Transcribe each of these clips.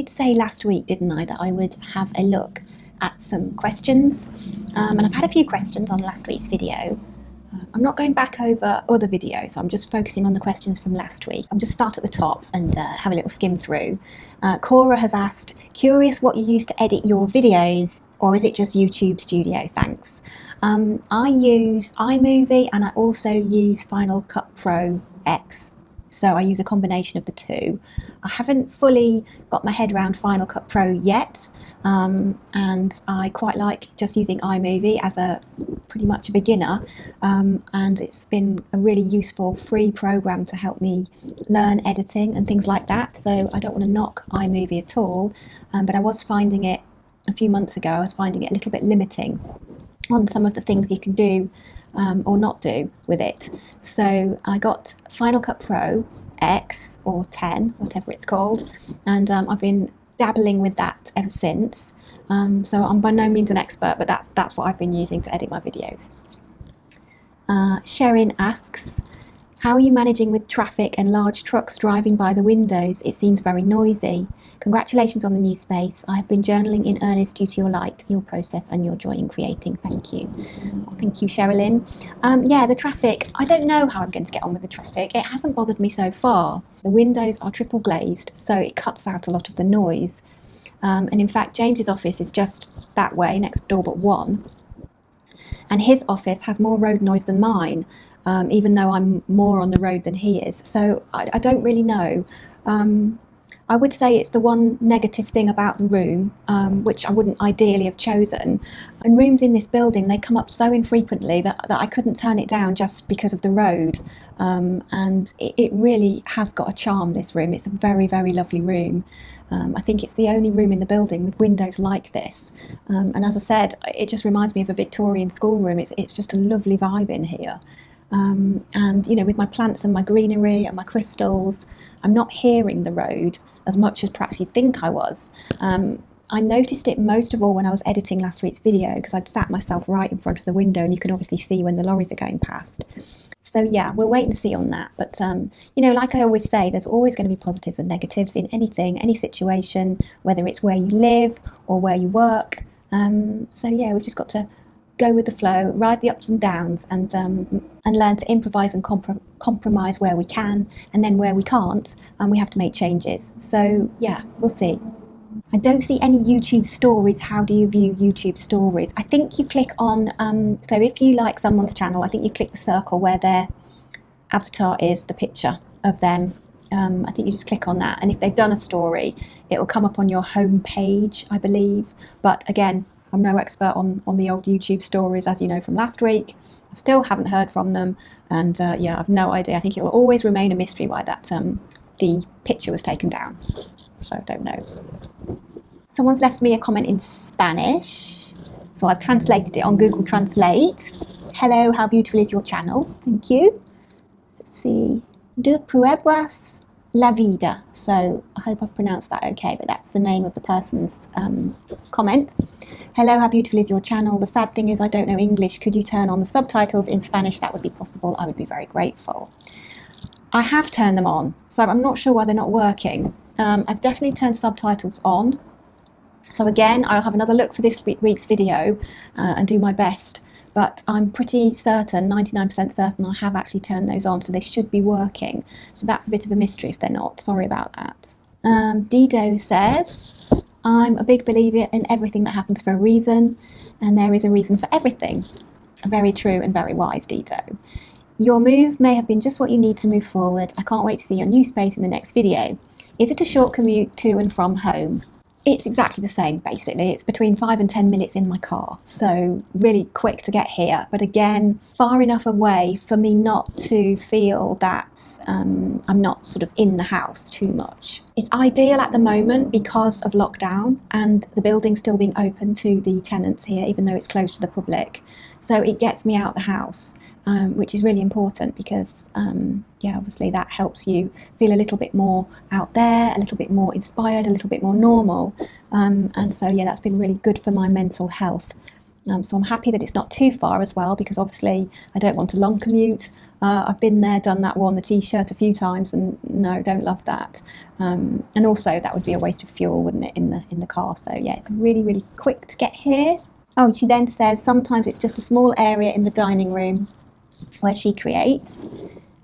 did say last week, didn't I, that I would have a look at some questions, and I've had a few questions on last week's video. I'm not going back over other videos, I'm just focusing on the questions from last week. I'll just start at the top and have a little skim through. Cora has asked, curious what you use to edit your videos, or is it just YouTube Studio? Thanks. I use iMovie and I also use Final Cut Pro X. So I use a combination of the two. I haven't fully got my head around Final Cut Pro yet, and I quite like just using iMovie as a pretty much a beginner, and it's been a really useful free program to help me learn editing and things like that. So I don't want to knock iMovie at all, but I was finding it a few months ago, I was finding it a little bit limiting on some of the things you can do or not do with it. So I got Final Cut Pro X or 10, whatever it's called, and I've been dabbling with that ever since. So I'm by no means an expert, but that's what I've been using to edit my videos. Sherin asks, how are you managing with traffic and large trucks driving by the windows? It seems very noisy. Congratulations on the new space. I have been journaling in earnest due to your light, your process and your joy in creating. Thank you. Thank you, Sherilyn. Yeah, the traffic, I don't know how I'm going to get on with the traffic. It hasn't bothered me so far. The windows are triple glazed, so it cuts out a lot of the noise. And in fact, James's office is just that way, next door but one. And his office has more road noise than mine, even though I'm more on the road than he is. So I don't really know. I would say it's the one negative thing about the room, which I wouldn't ideally have chosen. And rooms in this building, they come up so infrequently that I couldn't turn it down just because of the road. And it really has got a charm, this room. It's a very, very lovely room. I think it's the only room in the building with windows like this. And as I said, it just reminds me of a Victorian schoolroom. It's just a lovely vibe in here. And, you know, with my plants and my greenery and my crystals, I'm not hearing the road as much as perhaps you'd think I was. I noticed it most of all when I was editing last week's video, because I'd sat myself right in front of the window and you can obviously see when the lorries are going past. So yeah, we'll wait and see on that. But, you know, like I always say, there's always going to be positives and negatives in anything, any situation, whether it's where you live or where you work. So yeah, we've just got to go with the flow, ride the ups and downs, and learn to improvise and compromise where we can, and then where we can't, we have to make changes. So yeah, we'll see. I don't see any YouTube stories. How do you view YouTube stories? I think you click on, so if you like someone's channel, I think you click the circle where their avatar is, the picture of them. I think you just click on that, and if they've done a story, it'll come up on your home page, I believe. But again, I'm no expert on the old YouTube stories, as you know from last week. I still haven't heard from them, and yeah, I've no idea. I think it will always remain a mystery why that the picture was taken down. So I don't know. Someone's left me a comment in Spanish, so I've translated it on Google Translate. Hello, how beautiful is your channel? Thank you. Let's see. De pruebas la vida. So I hope I've pronounced that okay, but that's the name of the person's comment. Hello, how beautiful is your channel? The sad thing is I don't know English. Could you turn on the subtitles in Spanish? That would be possible. I would be very grateful. I have turned them on, so I'm not sure why they're not working. I've definitely turned subtitles on. So again, I'll have another look for this week's video and do my best. But I'm pretty certain, 99% certain, I have actually turned those on, so they should be working. So that's a bit of a mystery if they're not. Sorry about that. Dido says, I'm a big believer in everything that happens for a reason, and there is a reason for everything. Very true and very wise, Dido. Your move may have been just what you need to move forward. I can't wait to see your new space in the next video. Is it a short commute to and from home? It's exactly the same, basically. It's between 5 and 10 minutes in my car, so really quick to get here. But again, far enough away for me not to feel that I'm not sort of in the house too much. It's ideal at the moment because of lockdown and the building still being open to the tenants here, even though it's closed to the public. So it gets me out the house. Which is really important because, yeah, obviously that helps you feel a little bit more out there, a little bit more inspired, a little bit more normal. And so, yeah, that's been really good for my mental health. So I'm happy that it's not too far as well, because obviously I don't want a long commute. I've been there, done that, worn the t-shirt a few times, and no, don't love that. And also that would be a waste of fuel, wouldn't it, in the car? So yeah, it's really, really quick to get here. Oh, she then says sometimes it's just a small area in the dining room where she creates,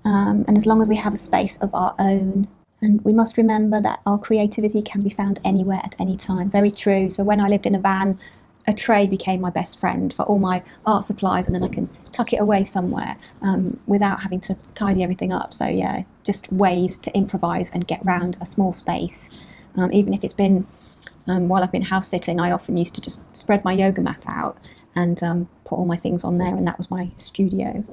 and as long as we have a space of our own. And we must remember that our creativity can be found anywhere at any time. Very true. So when I lived in a van, a tray became my best friend for all my art supplies, and then I can tuck it away somewhere without having to tidy everything up. So yeah, just ways to improvise and get round a small space. Even if it's been while I've been house sitting, I often used to just spread my yoga mat out and put all my things on there, and that was my studio.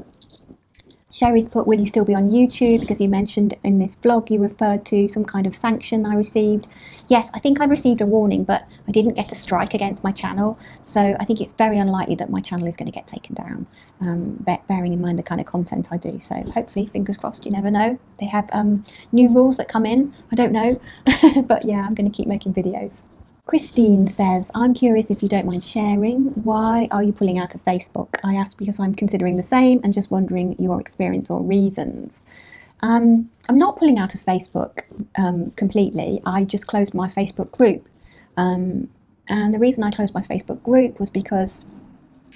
Sherry's put, will you still be on YouTube? Because you mentioned in this vlog you referred to some kind of sanction I received. Yes, I think I received a warning, but I didn't get a strike against my channel. So I think it's very unlikely that my channel is going to get taken down, bearing in mind the kind of content I do. So hopefully, fingers crossed, you never know. They have new rules that come in. I don't know. But yeah, I'm going to keep making videos. Christine says, I'm curious if you don't mind sharing, why are you pulling out of Facebook? I ask because I'm considering the same and just wondering your experience or reasons. I'm not pulling out of Facebook completely. I just closed my Facebook group. And the reason I closed my Facebook group was because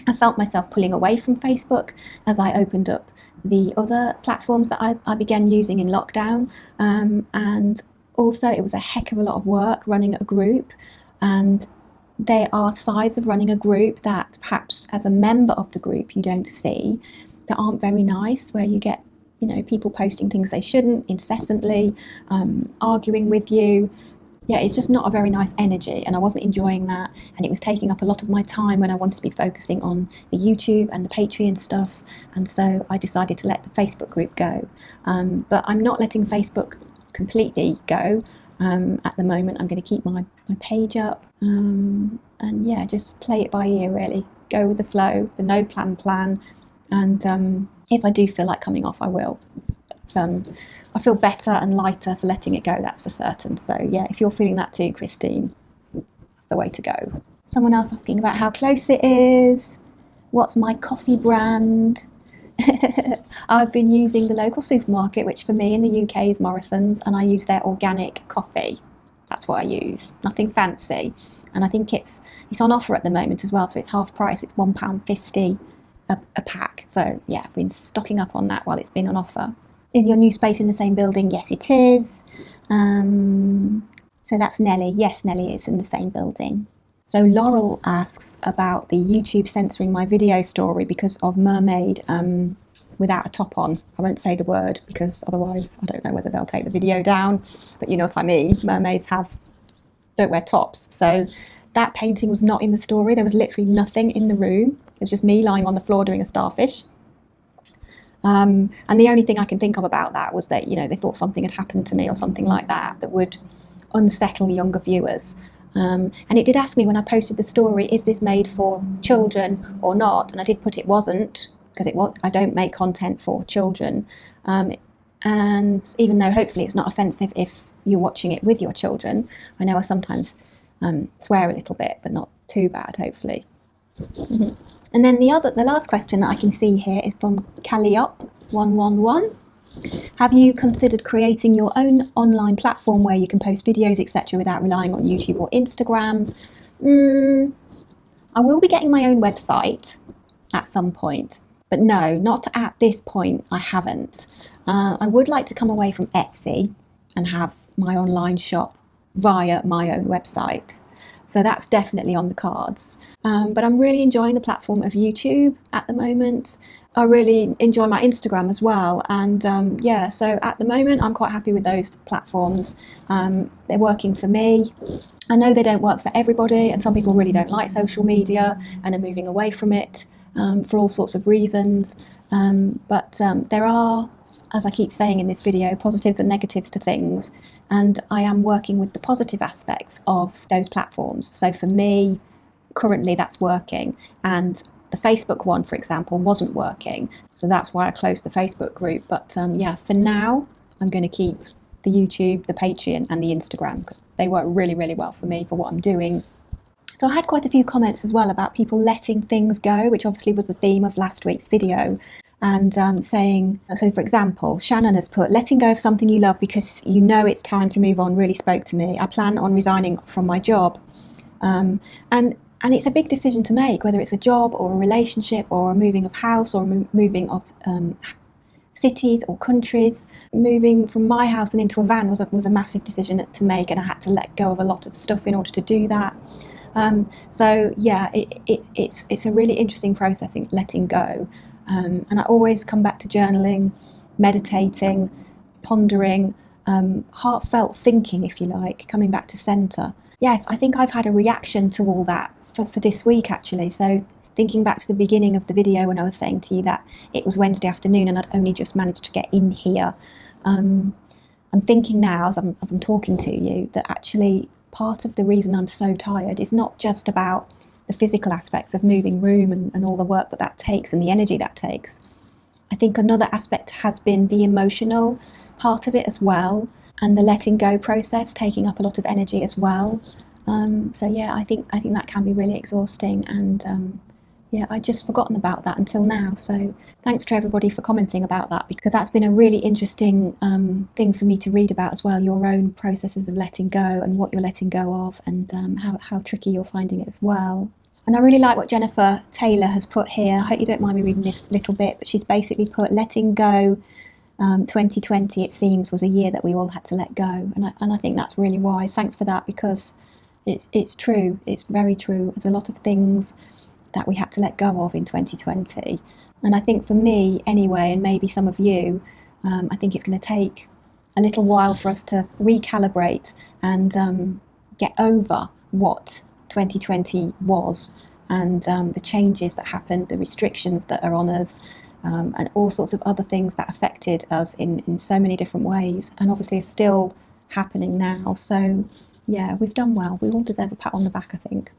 I felt myself pulling away from Facebook as I opened up the other platforms that I began using in lockdown. And also it was a heck of a lot of work running a group. And there are sides of running a group that perhaps as a member of the group you don't see, that aren't very nice, where you get, people posting things they shouldn't incessantly, arguing with you. Yeah, it's just not a very nice energy, and I wasn't enjoying that, and it was taking up a lot of my time when I wanted to be focusing on the YouTube and the Patreon stuff, and so I decided to let the Facebook group go. But I'm not letting Facebook completely go. At the moment, I'm going to keep my page up, and yeah, just play it by ear, really. Go with the flow, the no plan, and if I do feel like coming off, I will. I feel better and lighter for letting it go, that's for certain. So yeah, if you're feeling that too, Christine, that's the way to go. Someone else asking about how close it is. What's my coffee brand? I've been using the local supermarket, which for me in the UK is Morrison's, and I use their organic coffee. That's what I use, nothing fancy. And I think it's on offer at the moment as well, so it's half price. It's £1.50 a pack. So yeah, I've been stocking up on that while it's been on offer. Is your new space in the same building? Yes, it is. So that's Nellie. Yes, Nellie is in the same building. So Laurel asks about the YouTube censoring my video story because of mermaid without a top on. I won't say the word because otherwise I don't know whether they'll take the video down, but you know what I mean. Mermaids don't wear tops. So that painting was not in the story. There was literally nothing in the room. It was just me lying on the floor doing a starfish. And the only thing I can think of about that was that, they thought something had happened to me or something like that would unsettle younger viewers. And it did ask me when I posted the story, is this made for children or not? And I did put it wasn't, because I don't make content for children. And even though hopefully it's not offensive if you're watching it with your children, I know I sometimes swear a little bit, but not too bad, hopefully. Mm-hmm. And then the last question that I can see here is from Calliop111. Have you considered creating your own online platform where you can post videos, etc., without relying on YouTube or Instagram? I will be getting my own website at some point, but no, not at this point. I haven't. I would like to come away from Etsy and have my online shop via my own website. So that's definitely on the cards. But I'm really enjoying the platform of YouTube at the moment. I really enjoy my Instagram as well. And yeah, so at the moment, I'm quite happy with those platforms. They're working for me. I know they don't work for everybody, and some people really don't like social media and are moving away from it for all sorts of reasons. But there are, as I keep saying in this video, positives and negatives to things. And I am working with the positive aspects of those platforms. So for me, currently that's working. And the Facebook one, for example, wasn't working. So that's why I closed the Facebook group. But yeah, for now, I'm going to keep the YouTube, the Patreon and the Instagram because they work really, really well for me for what I'm doing. So I had quite a few comments as well about people letting things go, which obviously was the theme of last week's video. and saying, so for example, Shannon has put, letting go of something you love because you know it's time to move on really spoke to me. I plan on resigning from my job. And it's a big decision to make, whether it's a job or a relationship or a moving of house or moving of cities or countries. Moving from my house and into a van was a massive decision to make, and I had to let go of a lot of stuff in order to do that. So yeah, it's a really interesting process in letting go. And I always come back to journaling, meditating, pondering, heartfelt thinking, if you like, coming back to centre. Yes, I think I've had a reaction to all that for this week, actually. So thinking back to the beginning of the video when I was saying to you that it was Wednesday afternoon and I'd only just managed to get in here, I'm thinking now as I'm talking to you that actually part of the reason I'm so tired is not just about the physical aspects of moving room and all the work that takes and the energy that takes. I think another aspect has been the emotional part of it as well, and the letting go process taking up a lot of energy as well. So yeah, I think that can be really exhausting, and yeah, I'd just forgotten about that until now. So thanks to everybody for commenting about that, because that's been a really interesting thing for me to read about as well, your own processes of letting go and what you're letting go of, and how tricky you're finding it as well. And I really like what Jennifer Taylor has put here. I hope you don't mind me reading this little bit, but she's basically put, letting go 2020, it seems, was a year that we all had to let go. And I think that's really wise. Thanks for that, because it's true. It's very true. There's a lot of things that we had to let go of in 2020. And I think for me, anyway, and maybe some of you, I think it's going to take a little while for us to recalibrate and get over what 2020 was, and the changes that happened, the restrictions that are on us, and all sorts of other things that affected us in so many different ways, and obviously are still happening now. So yeah, we've done well. We all deserve a pat on the back, I think.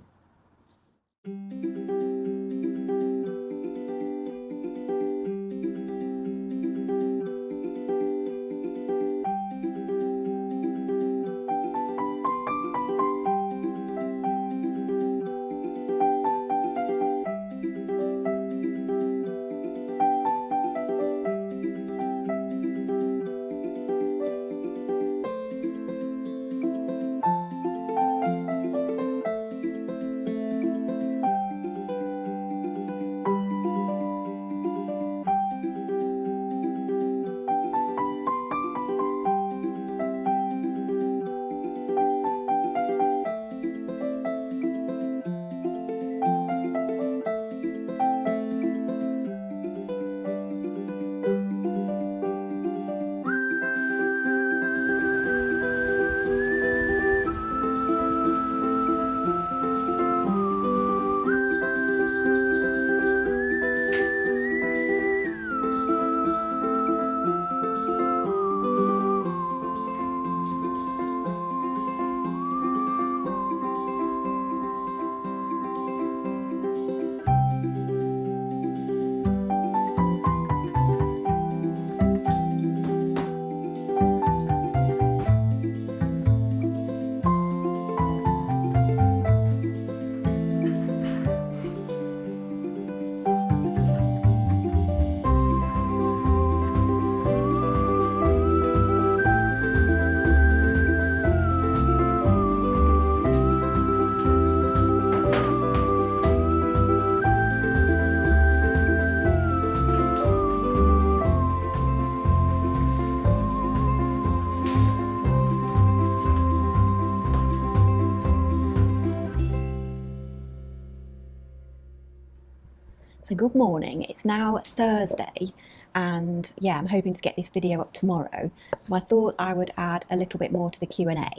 So good morning, it's now Thursday, and yeah, I'm hoping to get this video up tomorrow. So I thought I would add a little bit more to the Q&A,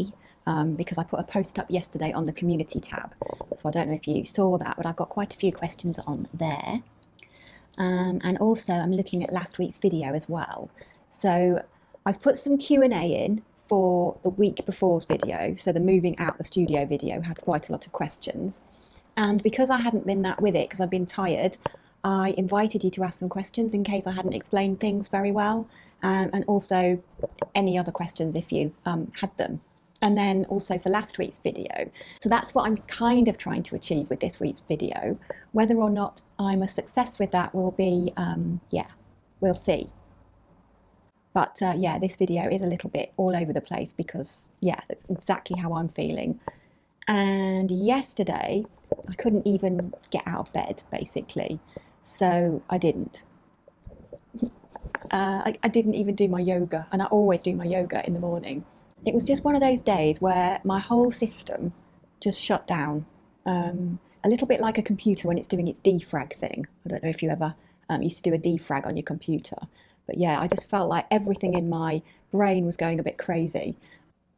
because I put a post up yesterday on the community tab. So I don't know if you saw that, but I've got quite a few questions on there. And also I'm looking at last week's video as well. So I've put some Q&A in for the week before's video. So the moving out the studio video had quite a lot of questions. And because I hadn't been that with it, because I'd been tired, I invited you to ask some questions in case I hadn't explained things very well, and also any other questions if you had them. And then also for last week's video. So that's what I'm kind of trying to achieve with this week's video. Whether or not I'm a success with that will be, yeah, we'll see. But yeah, this video is a little bit all over the place because, yeah, that's exactly how I'm feeling. And yesterday, I couldn't even get out of bed, basically. So I didn't. I didn't even do my yoga, and I always do my yoga in the morning. It was just one of those days where my whole system just shut down. A little bit like a computer when it's doing its defrag thing. I don't know if you ever used to do a defrag on your computer. But yeah, I just felt like everything in my brain was going a bit crazy.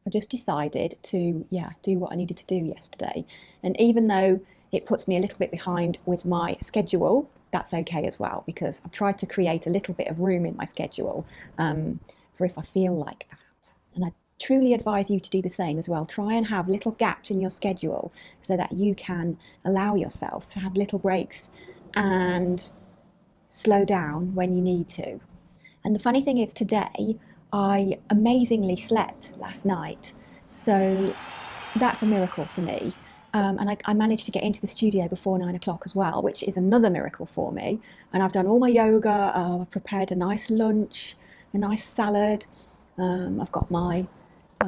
I just decided to, yeah, do what I needed to do yesterday. And even though it puts me a little bit behind with my schedule, that's okay as well, because I've tried to create a little bit of room in my schedule for if I feel like that. And I truly advise you to do the same as well. Try and have little gaps in your schedule so that you can allow yourself to have little breaks and slow down when you need to. And the funny thing is, today I amazingly slept last night. So that's a miracle for me. And I managed to get into the studio before 9 o'clock as well, which is another miracle for me. And I've done all my yoga, I've prepared a nice lunch, a nice salad, I've got my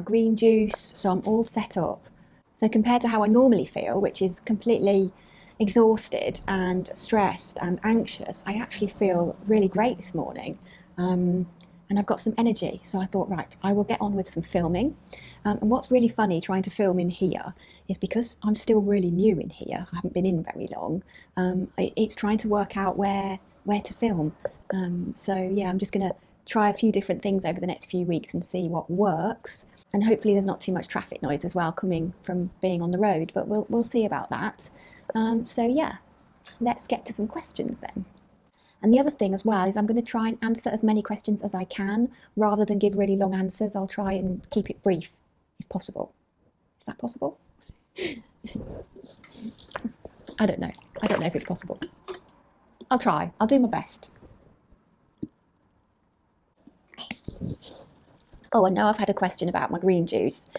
green juice, so I'm all set up. So compared to how I normally feel, which is completely exhausted and stressed and anxious, I actually feel really great this morning. And I've got some energy. So I thought, right, I will get on with some filming. And what's really funny trying to film in here is because I'm still really new in here. I haven't been in very long. It's trying to work out where to film. So yeah, I'm just going to try a few different things over the next few weeks and see what works. And hopefully there's not too much traffic noise as well coming from being on the road, but we'll see about that. So yeah, let's get to some questions then. And the other thing as well is I'm going to try and answer as many questions as I can rather than give really long answers. I'll try and keep it brief if possible. Is that possible? I don't know. I don't know if it's possible. I'll try. I'll do my best. Oh, I know I've had a question about my green juice.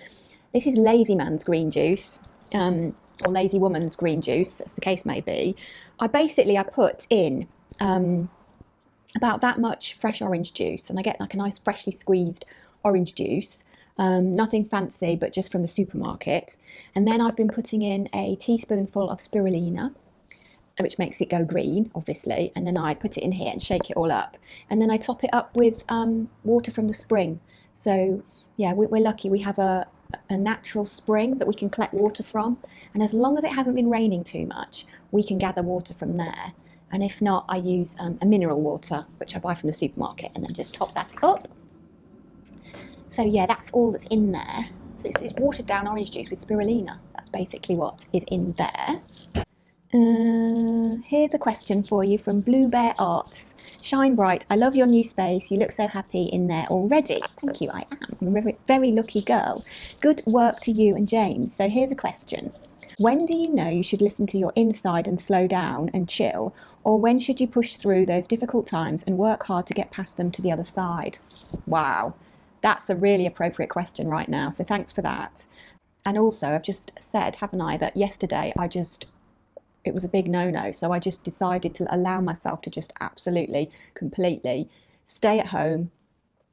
This is lazy man's green juice, or lazy woman's green juice, as the case may be. I put in about that much fresh orange juice, and I get like a nice freshly squeezed orange juice, nothing fancy, but just from the supermarket. And then I've been putting in a teaspoonful of spirulina, which makes it go green, obviously. And then I put it in here and shake it all up. And then I top it up with water from the spring. So yeah, we're lucky. We have a natural spring that we can collect water from. And as long as it hasn't been raining too much, we can gather water from there. And if not, I use a mineral water, which I buy from the supermarket, and then just top that up. So yeah, that's all that's in there. So it's watered down orange juice with spirulina. That's basically what is in there. Here's a question for you from Blue Bear Arts. Shine bright. I love your new space. You look so happy in there already. Thank you, I am. I'm a very, very lucky girl. Good work to you and James. So here's a question. When do you know you should listen to your inside and slow down and chill? Or when should you push through those difficult times and work hard to get past them to the other side? Wow, that's a really appropriate question right now. So thanks for that. And also, I've just said, haven't I, that yesterday it was a big no-no. So I just decided to allow myself to just absolutely, completely stay at home,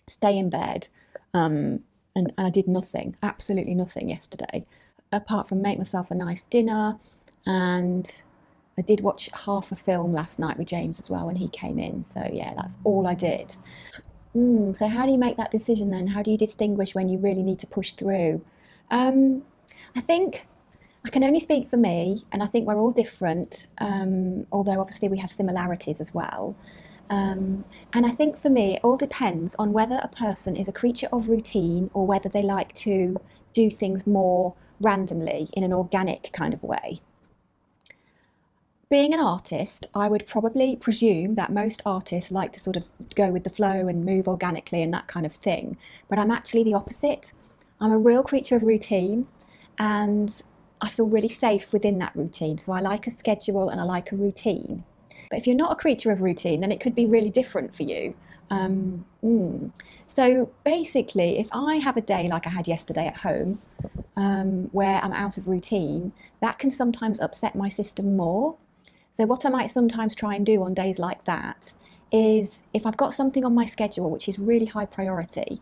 stay in bed. And I did nothing, absolutely nothing yesterday, apart from make myself a nice dinner. And I did watch half a film last night with James as well when he came in. So yeah, that's all I did. So how do you make that decision then? How do you distinguish when you really need to push through? I think I can only speak for me, and I think we're all different, although obviously we have similarities as well. And I think for me, it all depends on whether a person is a creature of routine or whether they like to do things more randomly in an organic kind of way. Being an artist, I would probably presume that most artists like to sort of go with the flow and move organically and that kind of thing. But I'm actually the opposite. I'm a real creature of routine, and I feel really safe within that routine. So I like a schedule and I like a routine. But if you're not a creature of routine, then it could be really different for you. So basically, if I have a day like I had yesterday at home, where I'm out of routine, that can sometimes upset my system more. So what I might sometimes try and do on days like that is if I've got something on my schedule which is really high priority.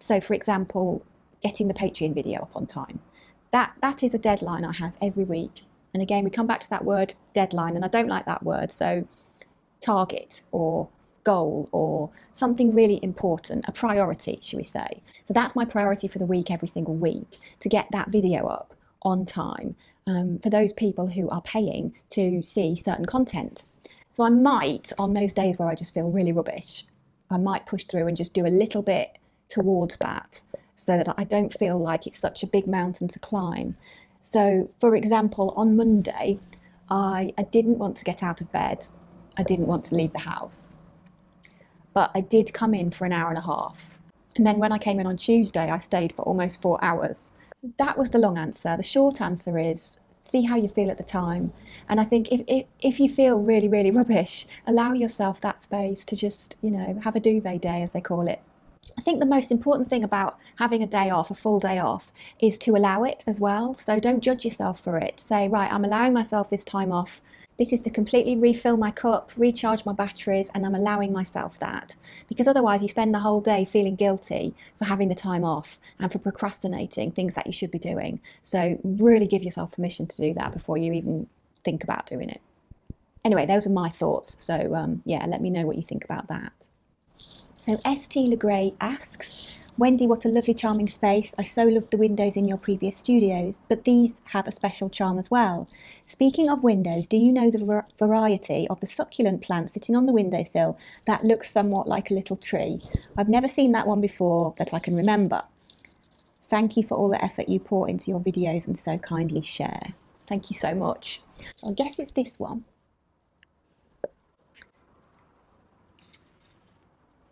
So, for example, getting the Patreon video up on time. That is a deadline I have every week. And again, we come back to that word deadline, and I don't like that word. So, target or goal or something really important, a priority, should we say. So that's my priority for the week, every single week, to get that video up on time for those people who are paying to see certain content. So I might, on those days where I just feel really rubbish, I might push through and just do a little bit towards that so that I don't feel like it's such a big mountain to climb. So, for example, on Monday, I didn't want to get out of bed. I didn't want to leave the house. But I did come in for an hour and a half. And then when I came in on Tuesday, I stayed for almost 4 hours. That was the long answer. The short answer is see how you feel at the time. And I think if you feel really, really rubbish, allow yourself that space to just, have a duvet day, as they call it. I think the most important thing about having a day off, a full day off, is to allow it as well. So don't judge yourself for it. Say, right, I'm allowing myself this time off. This is to completely refill my cup, recharge my batteries, and I'm allowing myself that. Because otherwise you spend the whole day feeling guilty for having the time off and for procrastinating things that you should be doing. So really give yourself permission to do that before you even think about doing it. Anyway, those are my thoughts. So let me know what you think about that. So ST LeGray asks, Wendy, what a lovely charming space. I so loved the windows in your previous studios, but these have a special charm as well. Speaking of windows, do you know the variety of the succulent plant sitting on the windowsill that looks somewhat like a little tree? I've never seen that one before that I can remember. Thank you for all the effort you pour into your videos and so kindly share. Thank you so much. So I guess it's this one.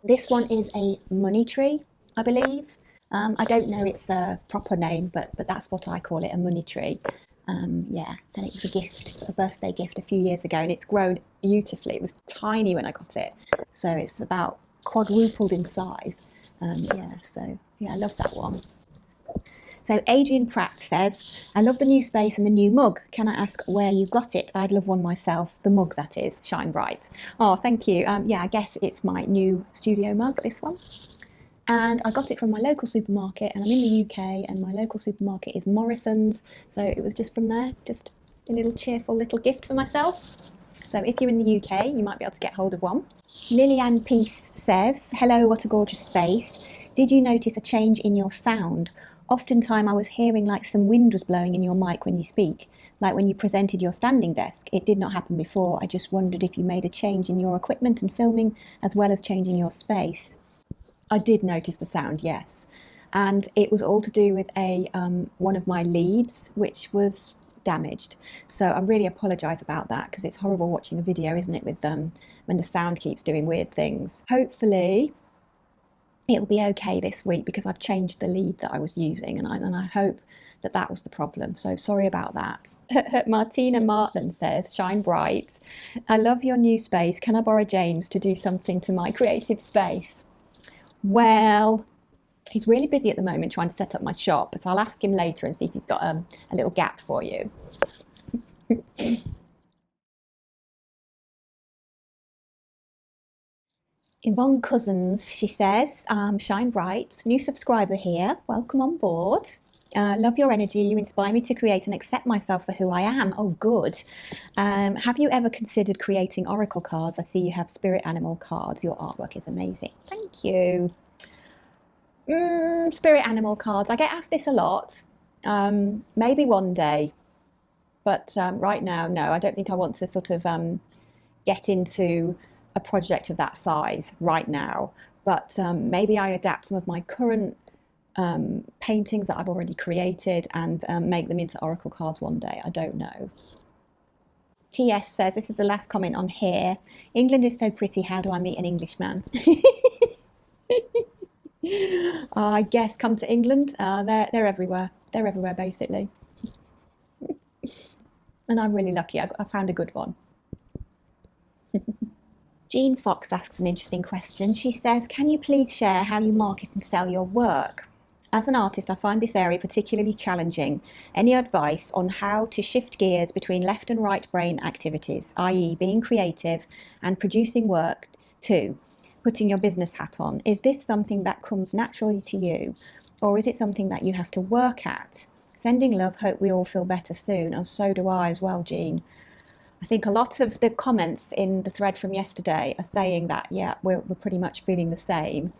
This one is a money tree, I believe. I don't know its proper name, but that's what I call it, a money tree. Then it was a gift, a birthday gift a few years ago, and it's grown beautifully. It was tiny when I got it, so it's about quadrupled in size. I love that one. So Adrian Pratt says, I love the new space and the new mug. Can I ask where you got it? I'd love one myself. The mug, that is. Shine bright. Oh, thank you. I guess it's my new studio mug, this one. And I got it from my local supermarket, and I'm in the UK, and my local supermarket is Morrison's. So it was just from there, just a little cheerful little gift for myself. So if you're in the UK, you might be able to get hold of one. Lillian Peace says, hello, what a gorgeous space. Did you notice a change in your sound? Oftentimes I was hearing like some wind was blowing in your mic when you speak, like when you presented your standing desk. It did not happen before. I just wondered if you made a change in your equipment and filming as well as changing your space. I did notice the sound, yes. And it was all to do with one of my leads, which was damaged. So I really apologise about that, because it's horrible watching a video, isn't it, with when the sound keeps doing weird things. Hopefully it'll be okay this week, because I've changed the lead that I was using, and I hope that was the problem. So sorry about that. Martina Martin says, shine bright. I love your new space. Can I borrow James to do something to my creative space? Well, he's really busy at the moment trying to set up my shop, but I'll ask him later and see if he's got a little gap for you. Yvonne Cousins, she says, shine bright, new subscriber here, welcome on board. Love your energy, you inspire me to create and accept myself for who I am. Oh, good. Have you ever considered creating oracle cards? I see you have spirit animal cards. Your artwork is amazing. Thank you. Spirit animal cards, I get asked this a lot. Maybe one day, but right now, no, I don't think I want to sort of get into a project of that size right now, but maybe I adapt some of my current paintings that I've already created and make them into oracle cards one day. I don't know. TS says, this is the last comment on here. England is so pretty, how do I meet an Englishman? I guess come to England. They're everywhere. They're everywhere, basically. And I'm really lucky. I found a good one. Jean Fox asks an interesting question. She says, can you please share how you market and sell your work? As an artist, I find this area particularly challenging. Any advice on how to shift gears between left and right brain activities, i.e., being creative and producing work too, putting your business hat on? Is this something that comes naturally to you, or is it something that you have to work at? Sending love, hope we all feel better soon. And so do I as well, Jean. I think a lot of the comments in the thread from yesterday are saying that, yeah, we're pretty much feeling the same.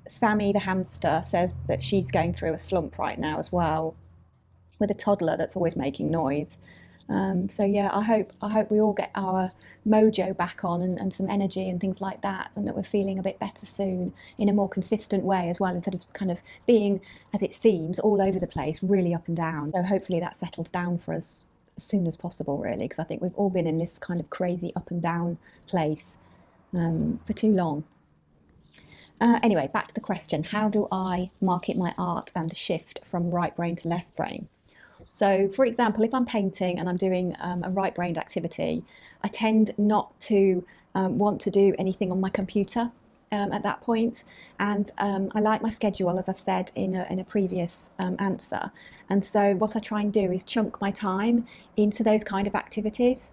Sammy the hamster says that she's going through a slump right now as well, with a toddler that's always making noise. So yeah, I hope we all get our mojo back on and some energy and things like that, and that we're feeling a bit better soon in a more consistent way as well, instead of kind of being, as it seems, all over the place, really up and down. So hopefully that settles down for us as soon as possible, really, because I think we've all been in this kind of crazy up and down place for too long. Anyway, back to the question, how do I market my art and shift from right brain to left brain? So, for example, if I'm painting and I'm doing a right-brained activity, I tend not to want to do anything on my computer at that point. And I like my schedule, as I've said in a previous answer. And so what I try and do is chunk my time into those kind of activities.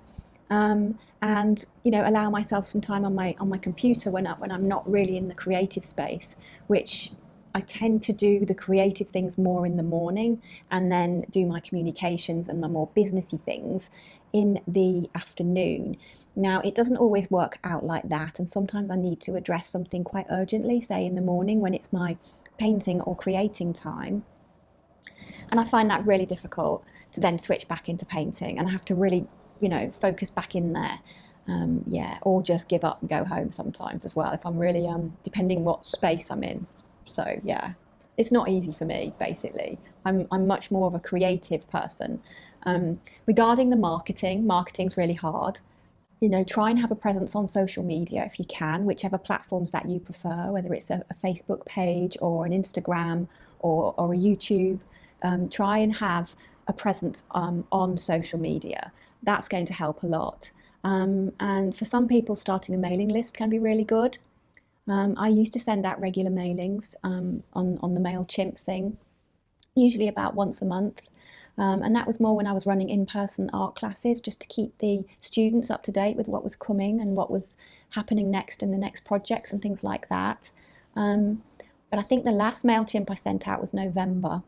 And allow myself some time on my computer when I'm not really in the creative space, which I tend to do the creative things more in the morning, and then do my communications and my more businessy things in the afternoon. Now, it doesn't always work out like that, and sometimes I need to address something quite urgently, say in the morning when it's my painting or creating time. And I find that really difficult to then switch back into painting, and I have to really, focus back in there. Yeah, or just give up and go home sometimes as well if I'm really depending what space I'm in. So yeah, it's not easy for me. Basically, I'm much more of a creative person. Regarding the marketing's really hard. Try and have a presence on social media if you can, whichever platforms that you prefer, whether it's a Facebook page or an Instagram or a YouTube. Try and have a presence on social media. That's going to help a lot. And for some people, starting a mailing list can be really good. I used to send out regular mailings on the MailChimp thing, usually about once a month. And that was more when I was running in-person art classes, just to keep the students up to date with what was coming and what was happening next in the next projects and things like that. But I think the last MailChimp I sent out was November.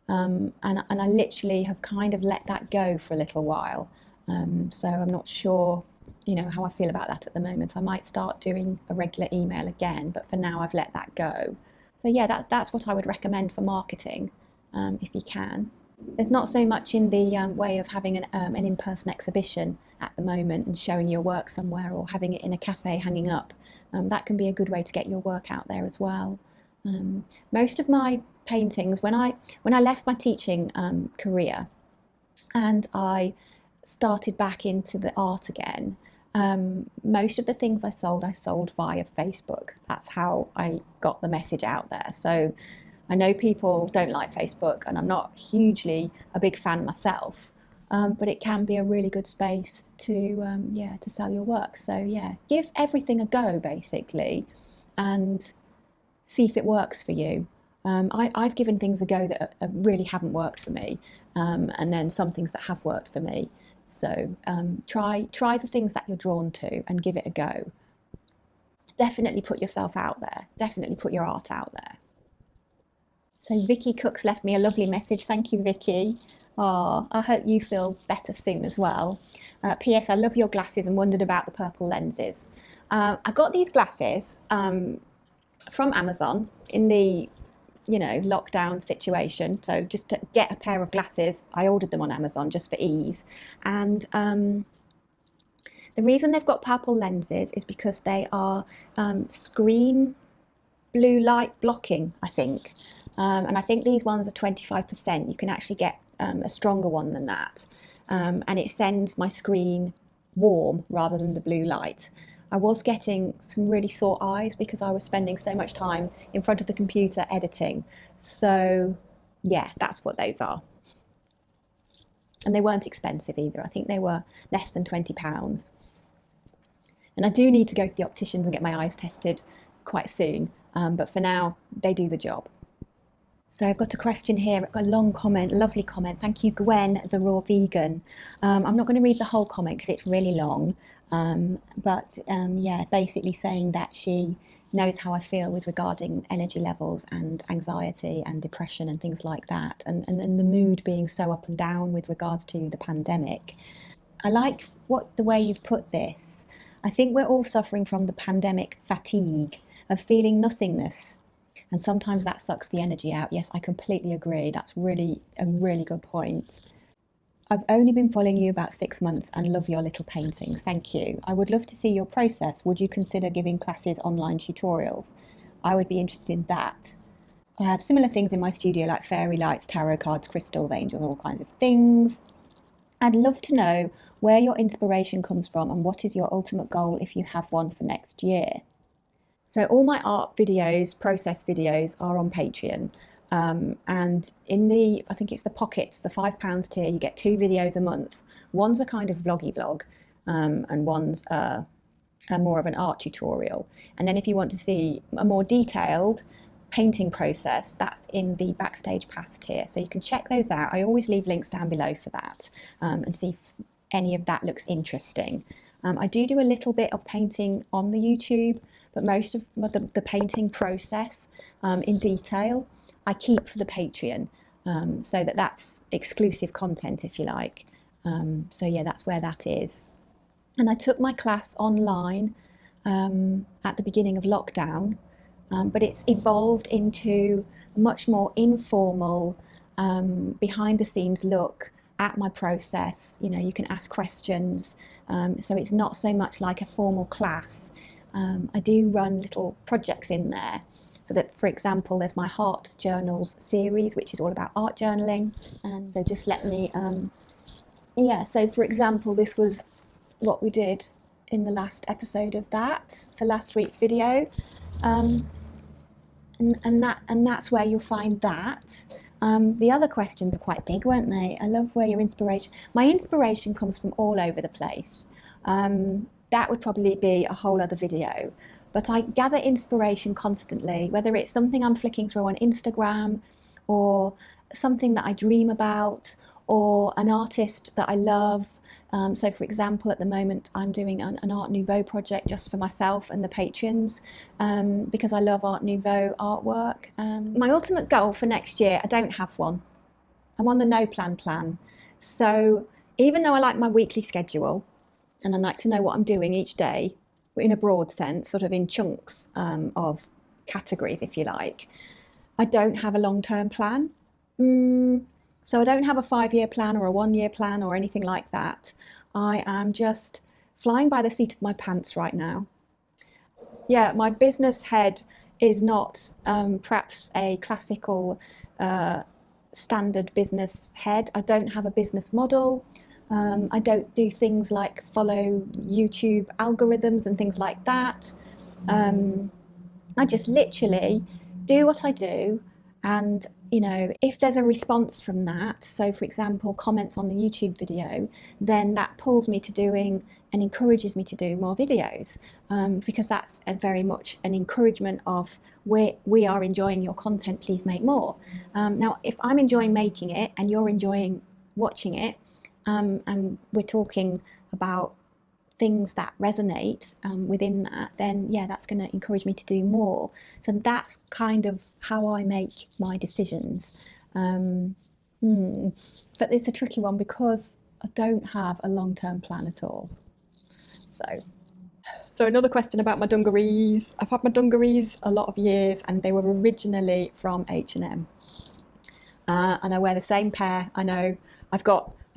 And I literally have kind of let that go for a little while. So I'm not sure, how I feel about that at the moment. So I might start doing a regular email again, but for now I've let that go. So yeah, that's what I would recommend for marketing, if you can. There's not so much in the way of having an in-person exhibition at the moment and showing your work somewhere, or having it in a cafe hanging up. That can be a good way to get your work out there as well. Most of my paintings, when I left my teaching career and I started back into the art again, most of the things I sold via Facebook. That's how I got the message out there. So I know people don't like Facebook, and I'm not hugely a big fan myself, but it can be a really good space to sell your work. So yeah, give everything a go basically, and see if it works for you. I've given things a go that really haven't worked for me, and then some things that have worked for me. So try the things that you're drawn to and give it a go. Definitely put yourself out there. Definitely put your art out there. So Vicky Cook's left me a lovely message. Thank you, Vicky. Oh, I hope you feel better soon as well. P.S. I love your glasses and wondered about the purple lenses. I got these glasses from Amazon in the lockdown situation. So just to get a pair of glasses, I ordered them on Amazon just for ease. And the reason they've got purple lenses is because they are screen blue light blocking, I think. And I think these ones are 25%. You can actually get a stronger one than that. And it sends my screen warm rather than the blue light. I was getting some really sore eyes because I was spending so much time in front of the computer editing. So yeah, that's what those are. And they weren't expensive either. I think they were less than £20. And I do need to go to the opticians and get my eyes tested quite soon. but for now, they do the job. So I've got a question here. I've got a long comment, lovely comment. Thank you, Gwen, the raw vegan. I'm not going to read the whole comment because it's really long. Yeah, basically saying that she knows how I feel with regarding energy levels and anxiety and depression and things like that, and the mood being so up and down with regards to the pandemic. I like the way you've put this. I think we're all suffering from the pandemic fatigue of feeling nothingness. And sometimes that sucks the energy out. Yes, I completely agree. That's really a really good point. I've only been following you about 6 months and love your little paintings. Thank you. I would love to see your process. Would you consider giving classes online tutorials? I would be interested in that. I have similar things in my studio like fairy lights, tarot cards, crystals, angels, all kinds of things. I'd love to know where your inspiration comes from and what is your ultimate goal if you have one for next year. So all my art videos, process videos are on Patreon. And in I think it's the pockets, the £5 tier, you get 2 videos a month. One's a kind of vloggy vlog, and one's more of an art tutorial. And then if you want to see a more detailed painting process, that's in the Backstage Pass tier. So you can check those out. I always leave links down below for that, and see if any of that looks interesting. I do a little bit of painting on the YouTube, but most of the painting process in detail I keep for the Patreon, so that's exclusive content, if you like. So yeah, that's where that is. And I took my class online at the beginning of lockdown, but it's evolved into a much more informal, behind the scenes look at my process. You know, you can ask questions, so it's not so much like a formal class. I do run little projects in there. So that, for example, there's my Heart Journals series, which is all about art journaling. And so just let me, yeah, so for example, this was what we did in the last episode of that, for last week's video. And that's where you'll find that. The other questions are quite big, weren't they? I love where my inspiration comes from all over the place. That would probably be a whole other video. But I gather inspiration constantly, whether it's something I'm flicking through on Instagram, or something that I dream about, or an artist that I love. So for example, at the moment, I'm doing an Art Nouveau project just for myself and the patrons, because I love Art Nouveau artwork. My ultimate goal for next year, I don't have one. I'm on the no plan. So even though I like my weekly schedule, and I like to know what I'm doing each day, in a broad sense, sort of in chunks of categories, if you like, I don't have a long-term plan. So I don't have a 5-year plan or a 1-year plan or anything like that. I am just flying by the seat of my pants right now. Yeah, my business head is not perhaps a classical standard business head. I don't have a business model. I don't do things like follow YouTube algorithms and things like that. I just literally do what I do, and you know, if there's a response from that, so for example, comments on the YouTube video, then that pulls me to doing and encourages me to do more videos, because that's very much an encouragement of we are enjoying your content, please make more. Now, if I'm enjoying making it and you're enjoying watching it, and we're talking about things that resonate within that, then yeah, that's going to encourage me to do more. So that's kind of how I make my decisions. But it's a tricky one because I don't have a long-term plan at all. So another question about my dungarees. I've had my dungarees a lot of years, and they were originally from H&M. And I wear the same pair. I know I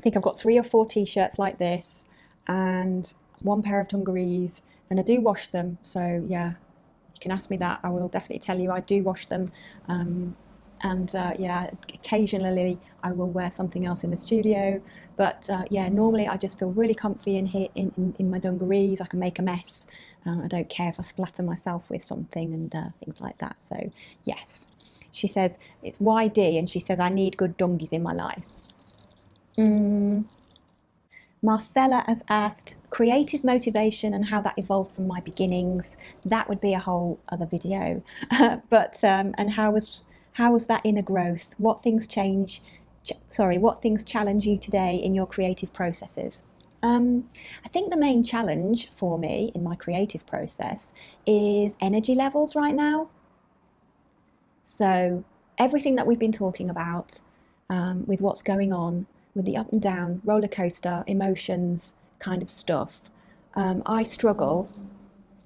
think I've got 3 or 4 t-shirts like this, and 1 pair of dungarees, and I do wash them. So yeah, you can ask me that. I will definitely tell you I do wash them. Yeah, occasionally I will wear something else in the studio, but yeah, normally I just feel really comfy in here in my dungarees. I can make a mess. I don't care if I splatter myself with something and things like that. So yes, she says it's YD, and she says I need good dungies in my life. Marcella has asked creative motivation and how that evolved from my beginnings. That would be a whole other video. But and how was that inner growth? What things what things challenge you today in your creative processes? I think the main challenge for me in my creative process is energy levels right now. So everything that we've been talking about with what's going on, with the up and down, roller coaster, emotions kind of stuff, I struggle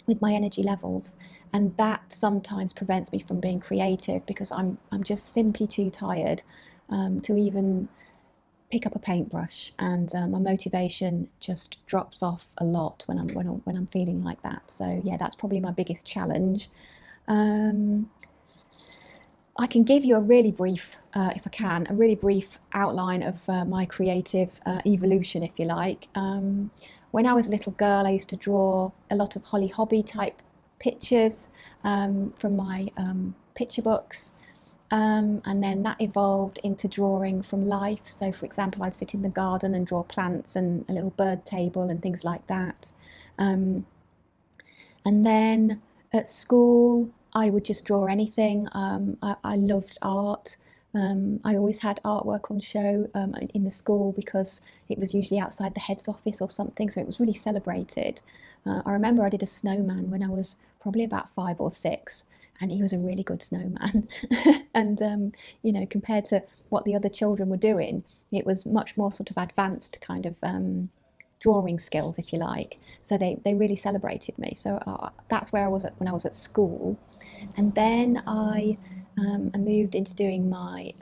with my energy levels. And that sometimes prevents me from being creative because I'm just simply too tired to even pick up a paintbrush, and my motivation just drops off a lot when I'm feeling like that. So yeah, that's probably my biggest challenge. I can give you a really brief, if I can, a really brief outline of my creative evolution, if you like. When I was a little girl, I used to draw a lot of Holly Hobby type pictures from my picture books. And then that evolved into drawing from life. So, for example, I'd sit in the garden and draw plants and a little bird table and things like that. And then at school, I would just draw anything. I loved art. I always had artwork on show in the school because it was usually outside the head's office or something, so it was really celebrated. I remember I did a snowman when I was probably about 5 or 6, and he was a really good snowman. And you know, compared to what the other children were doing, it was much more sort of advanced kind of drawing skills, if you like. So they really celebrated me. So that's where I was when I was at school. And then I moved into doing my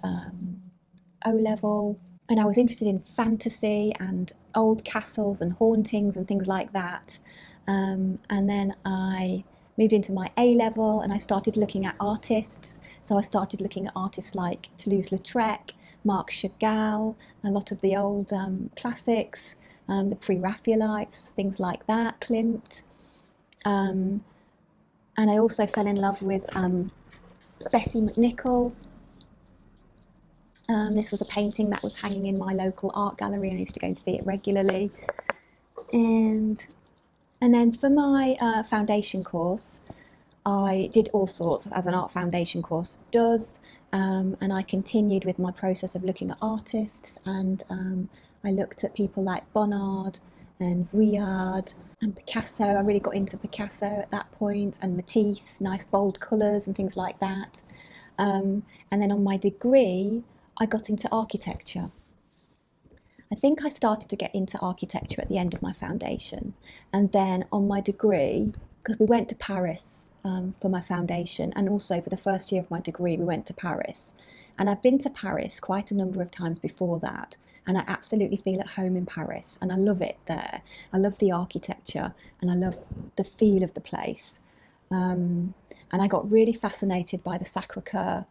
O level, and I was interested in fantasy and old castles and hauntings and things like that. And then I moved into my A level and I started looking at artists. So I started looking at artists like Toulouse-Lautrec, Marc Chagall, a lot of the old classics, the pre-Raphaelites, things like that, Klimt. And I also fell in love with Bessie McNichol. This was a painting that was hanging in my local art gallery, and I used to go and see it regularly. And then for my foundation course, I did all sorts, as an art foundation course does, and I continued with my process of looking at artists, and I looked at people like Bonnard and Vuillard and Picasso. I really got into Picasso at that point, and Matisse, nice bold colours and things like that. And then on my degree, I got into architecture. I think I started to get into architecture at the end of my foundation. And then on my degree, because we went to Paris for my foundation, and also for the first year of my degree, we went to Paris. And I've been to Paris quite a number of times before that, and I absolutely feel at home in Paris, and I love it there. I love the architecture, and I love the feel of the place. And I got really fascinated by the Sacre-Cœur.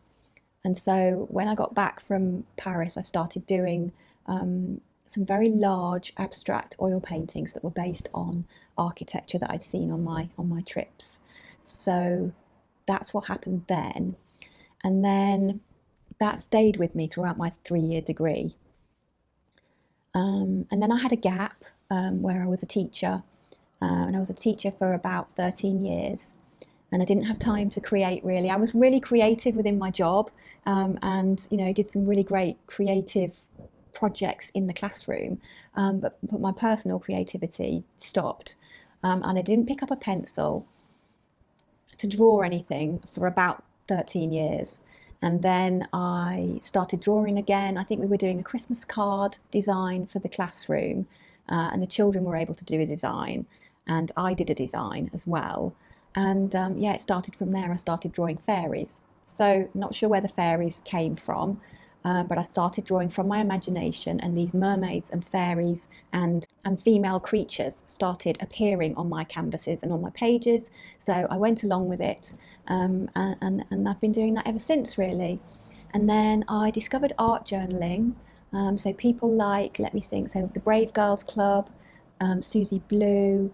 And so when I got back from Paris, I started doing some very large abstract oil paintings that were based on architecture that I'd seen on my trips. So that's what happened then. And then that stayed with me throughout my 3-year degree. And then I had a gap where I was a teacher, and I was a teacher for about 13 years. And I didn't have time to create really. I was really creative within my job, and you know, did some really great creative projects in the classroom, but my personal creativity stopped, and I didn't pick up a pencil to draw anything for about 13 years. And then I started drawing again. I think we were doing a Christmas card design for the classroom, and the children were able to do a design, and I did a design as well. And yeah, it started from there. I started drawing fairies. So not sure where the fairies came from, but I started drawing from my imagination, and these mermaids and fairies and female creatures started appearing on my canvases and on my pages. So I went along with it, and I've been doing that ever since, really. And then I discovered art journaling. So people like, let me think, so the Brave Girls Club, Susie Blue,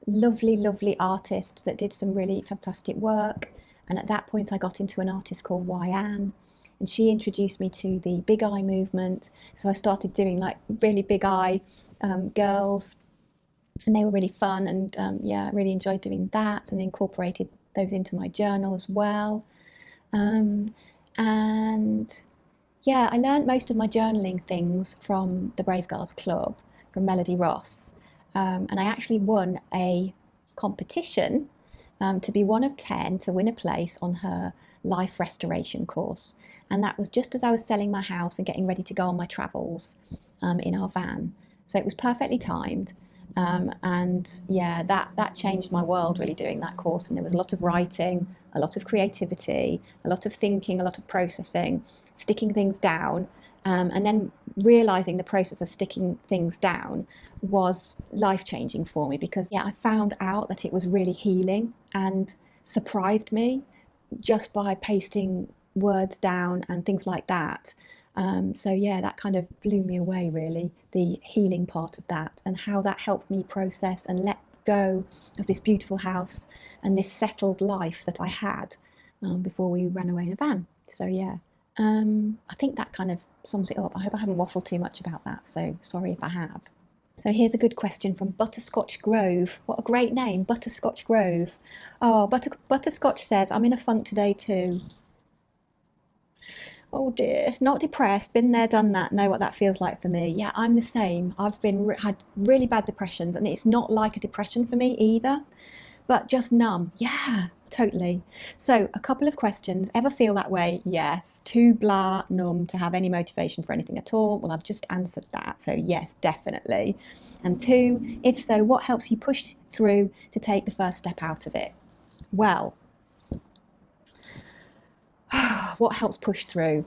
lovely, lovely artists that did some really fantastic work. And at that point, I got into an artist called Wyann. and she introduced me to the big eye movement. So I started doing like really big eye girls, and they were really fun. And yeah, I really enjoyed doing that, and incorporated those into my journal as well. Um, and yeah, I learned most of my journaling things from the Brave Girls Club, from Melody Ross. And I actually won a competition to be one of 10 to win a place on her life restoration course. And that was just as I was selling my house and getting ready to go on my travels in our van. So it was perfectly timed. And yeah, that changed my world really, doing that course. And there was a lot of writing, a lot of creativity, a lot of thinking, a lot of processing, sticking things down, and then realizing the process of sticking things down was life changing for me, because yeah, I found out that it was really healing and surprised me just by pasting words down and things like that. So yeah, that kind of blew me away, really, the healing part of that, and how that helped me process and let go of this beautiful house and this settled life that I had before we ran away in a van. So yeah, I think that kind of sums it up. I hope I haven't waffled too much about that, so sorry if I have. So here's a good question from Butterscotch Grove. What a great name, Butterscotch Grove. Oh, Butterscotch says, I'm in a funk today too. Oh dear, not depressed, been there, done that, know what that feels like for me. Yeah, I'm the same. I've had really bad depressions, and it's not like a depression for me either, but just numb. Yeah, totally. So, a couple of questions. Ever feel that way? Yes. Too blah, numb to have any motivation for anything at all? Well, I've just answered that. So, yes, definitely. And two, if so, what helps you push through to take the first step out of it? Well, what helps push through?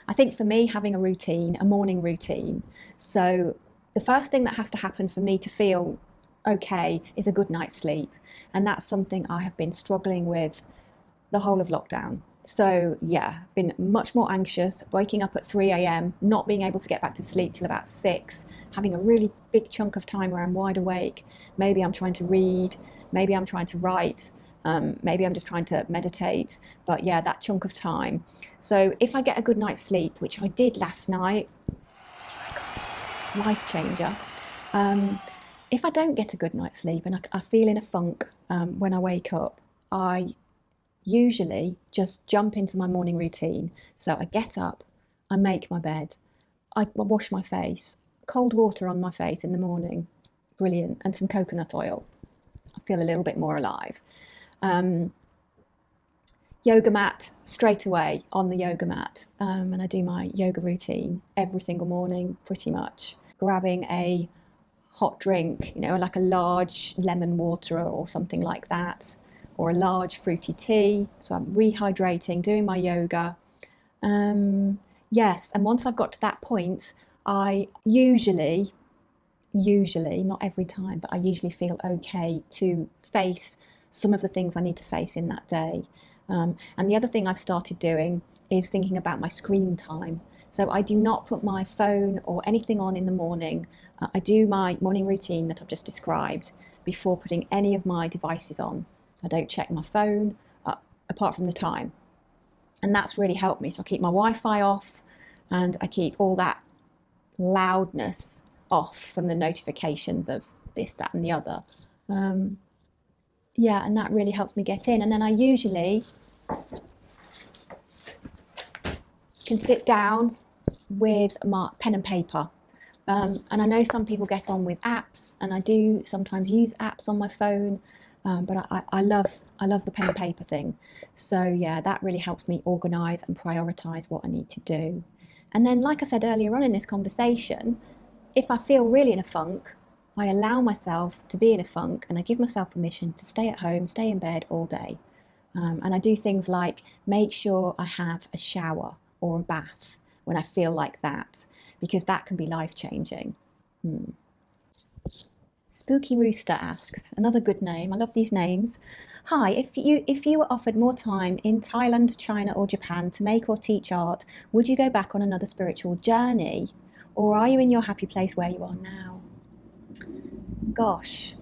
I think for me, having a routine, a morning routine. So the first thing that has to happen for me to feel okay is a good night's sleep. And that's something I have been struggling with the whole of lockdown. So yeah, been much more anxious, waking up at 3 a.m., not being able to get back to sleep till about 6, having a really big chunk of time where I'm wide awake. Maybe I'm trying to read, maybe I'm trying to write, maybe I'm just trying to meditate. But yeah, that chunk of time. So if I get a good night's sleep, which I did last night, life changer. Um, if I don't get a good night's sleep and I feel in a funk when I wake up, I usually just jump into my morning routine. So I get up, I make my bed, I wash my face, cold water on my face in the morning, brilliant, and some coconut oil. I feel a little bit more alive. Um, Yoga mat straight away on the yoga mat, and I do my yoga routine every single morning, pretty much. Grabbing a hot drink, like a large lemon water or something like that, or a large fruity tea. So I'm rehydrating, doing my yoga. Yes, and once I've got to that point, I usually, not every time, but I usually feel okay to face some of the things I need to face in that day. And the other thing I've started doing is thinking about my screen time. So I do not put my phone or anything on in the morning. I do my morning routine that I've just described before putting any of my devices on. I don't check my phone apart from the time. And that's really helped me. So I keep my Wi-Fi off, and I keep all that loudness off from the notifications of this, that, and the other. Um, yeah, and that really helps me get in. And then I usually can sit down with my pen and paper. And I know some people get on with apps, and I do sometimes use apps on my phone, but I love the pen and paper thing. So yeah, that really helps me organise and prioritise what I need to do. And then, like I said earlier on in this conversation, if I feel really in a funk, I allow myself to be in a funk, and I give myself permission to stay at home, stay in bed all day. And I do things like make sure I have a shower or a bath when I feel like that, because that can be life changing. Spooky Rooster asks, another good name. I love these names. Hi, if you were offered more time in Thailand, China, or Japan to make or teach art, would you go back on another spiritual journey, or are you in your happy place where you are now? Gosh,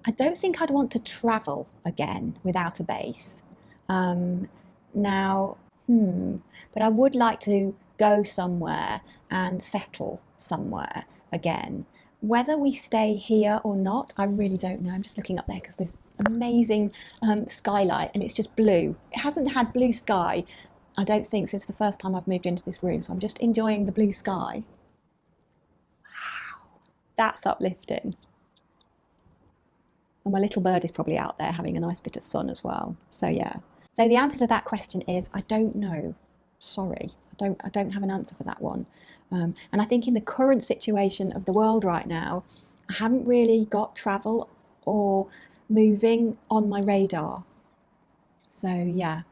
I don't think I'd want to travel again without a base. Um, Now, but I would like to go somewhere and settle somewhere again. Whether we stay here or not, I really don't know. I'm just looking up there because there's amazing skylight and it's just blue. It hasn't had blue sky, I don't think, since the first time I've moved into this room. So I'm just enjoying the blue sky. That's uplifting. And my little bird is probably out there having a nice bit of sun as well. So yeah. So the answer to that question is I don't know. Sorry, I don't have an answer for that one. And I think in the current situation of the world right now, I haven't really got travel or moving on my radar. So yeah,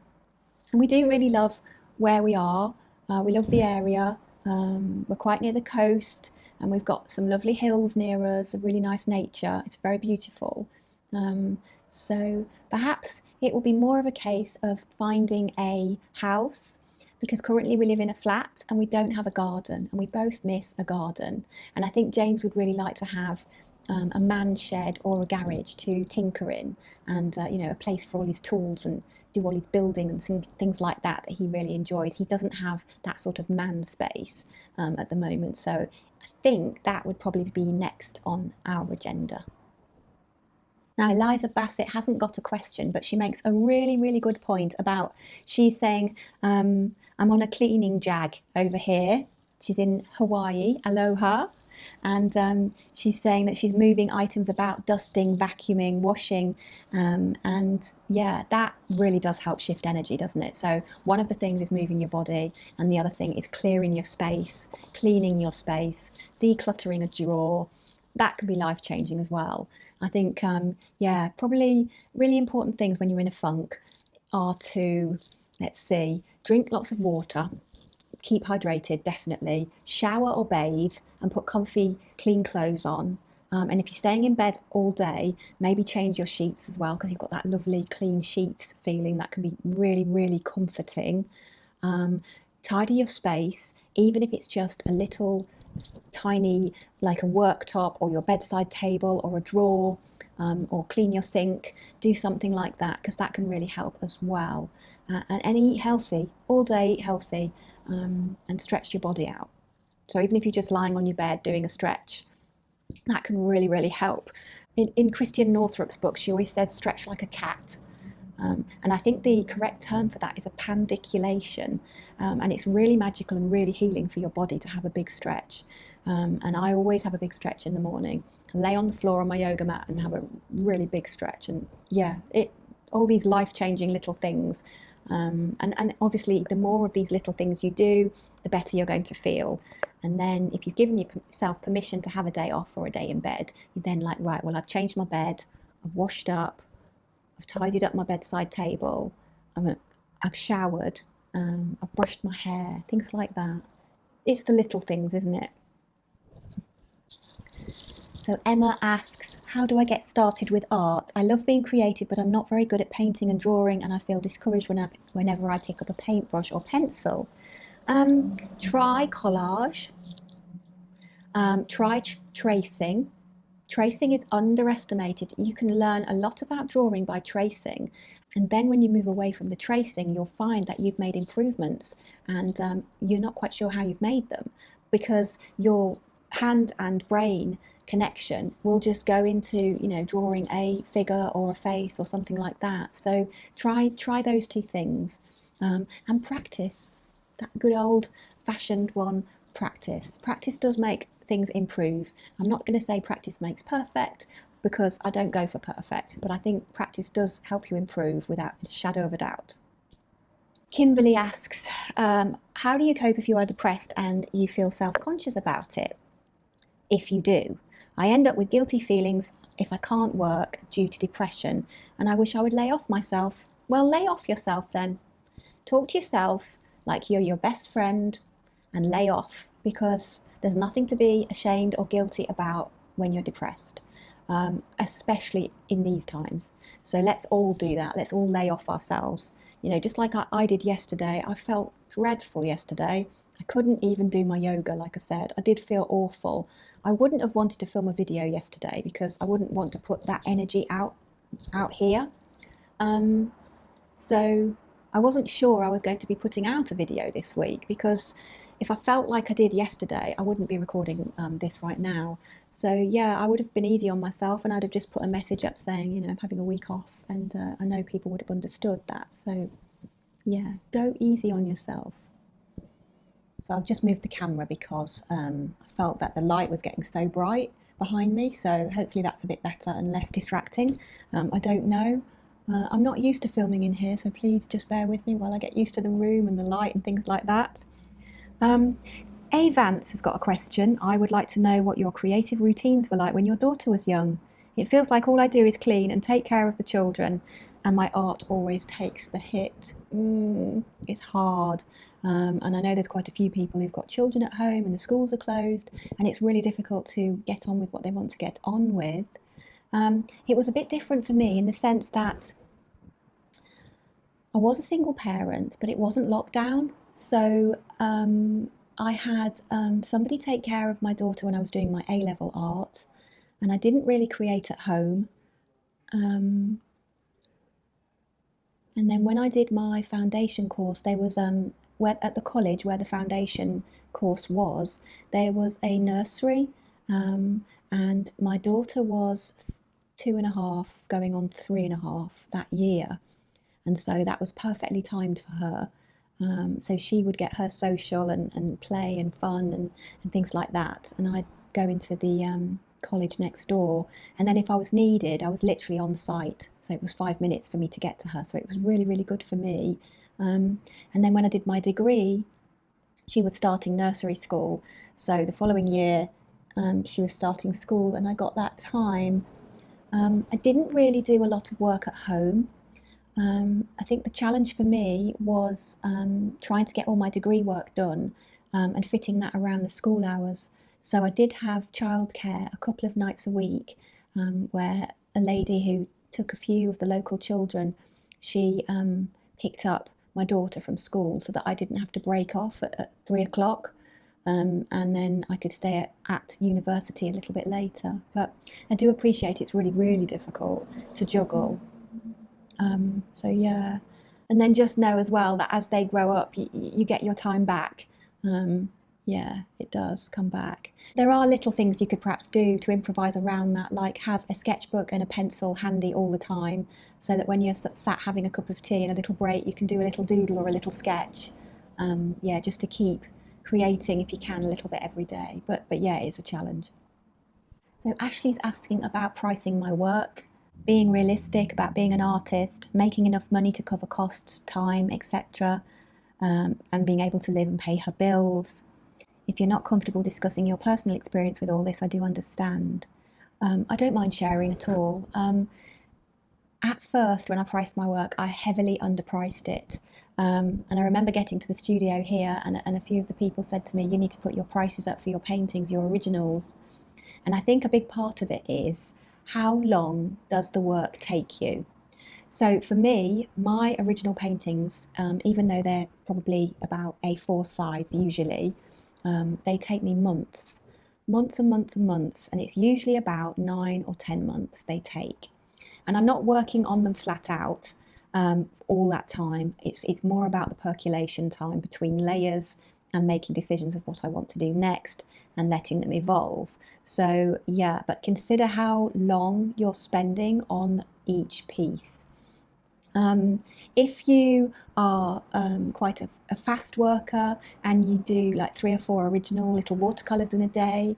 and we do really love where we are. We love the area. We're quite near the coast, and we've got some lovely hills near us, a really nice nature. It's very beautiful. Um, so perhaps it will be more of a case of finding a house because currently we live in a flat and we don't have a garden, and we both miss a garden. And I think James would really like to have a man shed or a garage to tinker in, and a place for all his tools and do all his building and things like that he really enjoys. He doesn't have that sort of man space at the moment, so I think that would probably be next on our agenda. Now, Eliza Bassett hasn't got a question, but she makes a really, really good point about, she's saying, I'm on a cleaning jag over here. She's in Hawaii, aloha. And she's saying that she's moving items about, dusting, vacuuming, washing. And yeah, that really does help shift energy, doesn't it? So one of the things is moving your body, and the other thing is clearing your space, cleaning your space, decluttering a drawer. That can be life-changing as well. I think, yeah, probably really important things when you're in a funk are to, let's see, drink lots of water, keep hydrated, definitely, shower or bathe, and put comfy, clean clothes on. And if you're staying in bed all day, maybe change your sheets as well, because you've got that lovely clean sheets feeling that can be really, really comforting. Tidy your space, even if it's just a little tiny, like a worktop or your bedside table or a drawer, or clean your sink. Do something like that, because that can really help as well. And eat healthy all day, eat healthy, and stretch your body out. So even if you're just lying on your bed doing a stretch, that can really, really help. In Christian Northrup's book, she always says stretch like a cat. And I think the correct term for that is a pandiculation. And it's really magical and really healing for your body to have a big stretch. And I always have a big stretch in the morning, lay on the floor on my yoga mat and have a really big stretch. And yeah, all these life-changing little things. And obviously, the more of these little things you do, the better you're going to feel. And then if you've given yourself permission to have a day off or a day in bed, you're then like, right, well, I've changed my bed, I've washed up, I've tidied up my bedside table, I've showered, I've brushed my hair, things like that. It's the little things, isn't it? So Emma asks, how do I get started with art? I love being creative, but I'm not very good at painting and drawing, and I feel discouraged whenever I pick up a paintbrush or pencil. Try collage, try tracing. Tracing is underestimated. You can learn a lot about drawing by tracing. And then when you move away from the tracing, you'll find that you've made improvements, and you're not quite sure how you've made them, because your hand and brain connection will just go into, drawing a figure or a face or something like that. So try those two things, and practice. That good old fashioned one, practice. Practice does make things improve. I'm not going to say practice makes perfect, because I don't go for perfect, but I think practice does help you improve without a shadow of a doubt. Kimberly asks, how do you cope if you are depressed and you feel self-conscious about it? If you do, I end up with guilty feelings if I can't work due to depression, and I wish I would lay off myself. Well, lay off yourself then. Talk to yourself like you're your best friend and lay off, because there's nothing to be ashamed or guilty about when you're depressed, especially in these times. So let's all do that. Let's all lay off ourselves. Just like I did yesterday. I felt dreadful yesterday. I couldn't even do my yoga, like I said. I did feel awful. I wouldn't have wanted to film a video yesterday because I wouldn't want to put that energy out here. So I wasn't sure I was going to be putting out a video this week because if I felt like I did yesterday, I wouldn't be recording this right now. So yeah, I would have been easy on myself and I'd have just put a message up saying, I'm having a week off, and I know people would have understood that. So yeah, go easy on yourself. So I've just moved the camera because I felt that the light was getting so bright behind me. So hopefully that's a bit better and less distracting. I don't know. I'm not used to filming in here, so please just bear with me while I get used to the room and the light and things like that. A. Vance has got a question. I would like to know what your creative routines were like when your daughter was young. It feels like all I do is clean and take care of the children, and my art always takes the hit. It's hard. And I know there's quite a few people who've got children at home and the schools are closed, and it's really difficult to get on with what they want to get on with. It was a bit different for me in the sense that I was a single parent, but it wasn't lockdown. So I had somebody take care of my daughter when I was doing my A-level art, and I didn't really create at home. And then when I did my foundation course, there was at the college where the foundation course was, there was a nursery, and my daughter was 2.5, going on 3.5 that year, and so that was perfectly timed for her. So she would get her social and play and fun and things like that, and I'd go into the college next door, and then if I was needed, I was literally on site, so it was 5 minutes for me to get to her, so it was really, really good for me. And then when I did my degree, she was starting nursery school, so the following year she was starting school, and I got that time. I didn't really do a lot of work at home. I think the challenge for me was trying to get all my degree work done and fitting that around the school hours. So I did have childcare a couple of nights a week, where a lady who took a few of the local children, she picked up my daughter from school so that I didn't have to break off at 3 o'clock. And then I could stay at university a little bit later. But I do appreciate it's really, really difficult to juggle. So yeah, and then just know as well that as they grow up, you get your time back. Yeah, it does come back. There are little things you could perhaps do to improvise around that, like have a sketchbook and a pencil handy all the time, so that when you're sat having a cup of tea and a little break, you can do a little doodle or a little sketch. Yeah, just to keep creating if you can a little bit every day. But yeah, it's a challenge. So Ashley's asking about pricing my work, being realistic about being an artist, making enough money to cover costs, time, etc., and being able to live and pay her bills. If you're not comfortable discussing your personal experience with all this, I do understand. I don't mind sharing at all. At first, when I priced my work, I heavily underpriced it. And I remember getting to the studio here, and a few of the people said to me, you need to put your prices up for your paintings, your originals. And I think a big part of it is how long does the work take you? So for me, my original paintings, even though they're probably about A4 size usually, they take me months, months and months and months, and it's usually about 9 or 10 months they take. And I'm not working on them flat out all that time. It's more about the percolation time between layers and making decisions of what I want to do next and letting them evolve. So yeah, but consider how long you're spending on each piece. If you are quite a fast worker and you do like 3 or 4 original little watercolours in a day,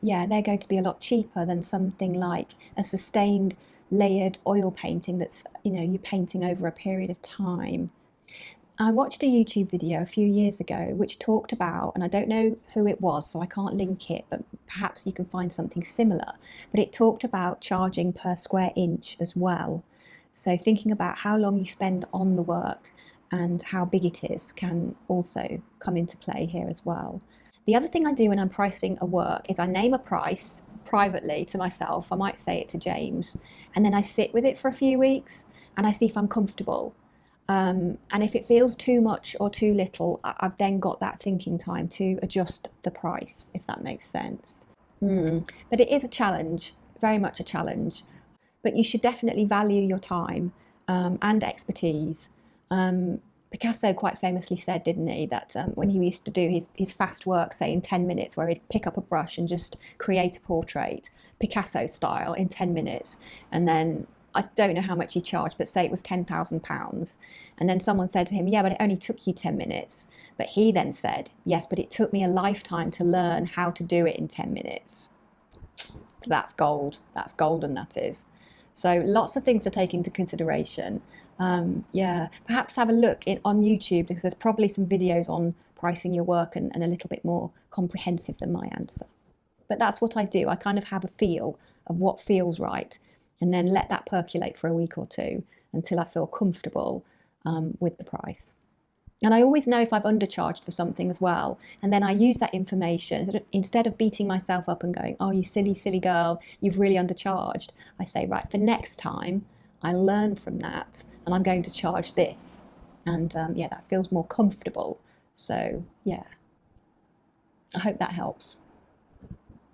yeah, they're going to be a lot cheaper than something like a sustained layered oil painting that's, you're painting over a period of time. I watched a YouTube video a few years ago which talked about, and I don't know who it was, so I can't link it, but perhaps you can find something similar. But it talked about charging per square inch as well. So thinking about how long you spend on the work and how big it is can also come into play here as well. The other thing I do when I'm pricing a work is I name a price privately to myself. I might say it to James, and then I sit with it for a few weeks and I see if I'm comfortable. And if it feels too much or too little, I've then got that thinking time to adjust the price, if that makes sense. But it is a challenge, very much a challenge. But you should definitely value your time and expertise. Picasso quite famously said, didn't he, that when he used to do his fast work, say in 10 minutes, where he'd pick up a brush and just create a portrait, Picasso style, in 10 minutes. And then I don't know how much he charged, but say it was £10,000. And then someone said to him, yeah, but it only took you 10 minutes. But he then said, yes, but it took me a lifetime to learn how to do it in 10 minutes. That's gold. That's golden, that is. So lots of things to take into consideration. Yeah, perhaps have a look on YouTube, because there's probably some videos on pricing your work and a little bit more comprehensive than my answer. But that's what I do. I kind of have a feel of what feels right, and then let that percolate for a week or two until I feel comfortable with the price. And I always know if I've undercharged for something as well. And then I use that information, instead of beating myself up and going, oh, you silly, silly girl, you've really undercharged. I say, right, for next time, I learn from that and I'm going to charge this. And yeah, that feels more comfortable. So yeah, I hope that helps.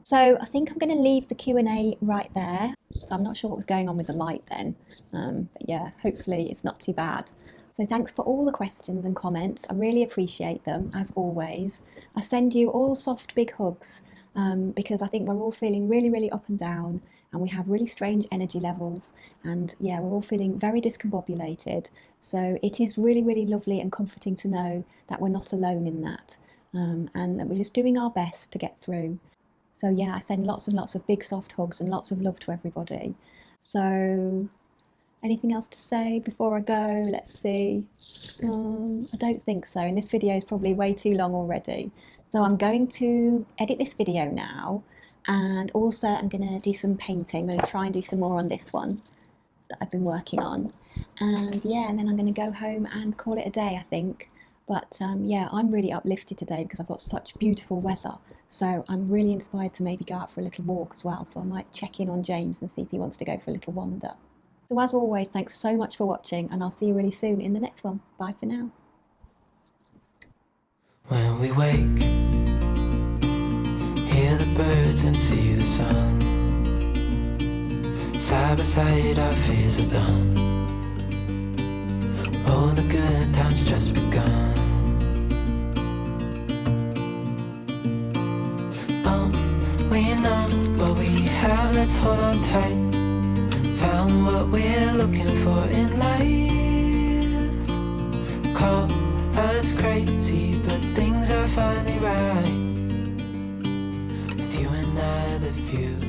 So I think I'm going to leave the Q&A right there. So I'm not sure what was going on with the light then. But yeah, hopefully it's not too bad. So thanks for all the questions and comments. I really appreciate them, as always. I send you all soft, big hugs because I think we're all feeling really, really up and down, and we have really strange energy levels. And yeah, we're all feeling very discombobulated. So it is really, really lovely and comforting to know that we're not alone in that, and that we're just doing our best to get through. So yeah, I send lots and lots of big, soft hugs and lots of love to everybody. So anything else to say before I go? Let's see. I don't think so. And this video is probably way too long already. So I'm going to edit this video now, and also I'm going to do some painting. I'm going to try and do some more on this one that I've been working on. And yeah, and then I'm going to go home and call it a day, I think. But yeah, I'm really uplifted today because I've got such beautiful weather. So I'm really inspired to maybe go out for a little walk as well. So I might check in on James and see if he wants to go for a little wander. So as always, thanks so much for watching, and I'll see you really soon in the next one. Bye for now. When we wake, hear the birds and see the sun. Side by side our fears are done. All the good times just begun. We know what we have, let's hold on tight. Found what we're looking for in life. Call us crazy, but things are finally right. With you and I, the future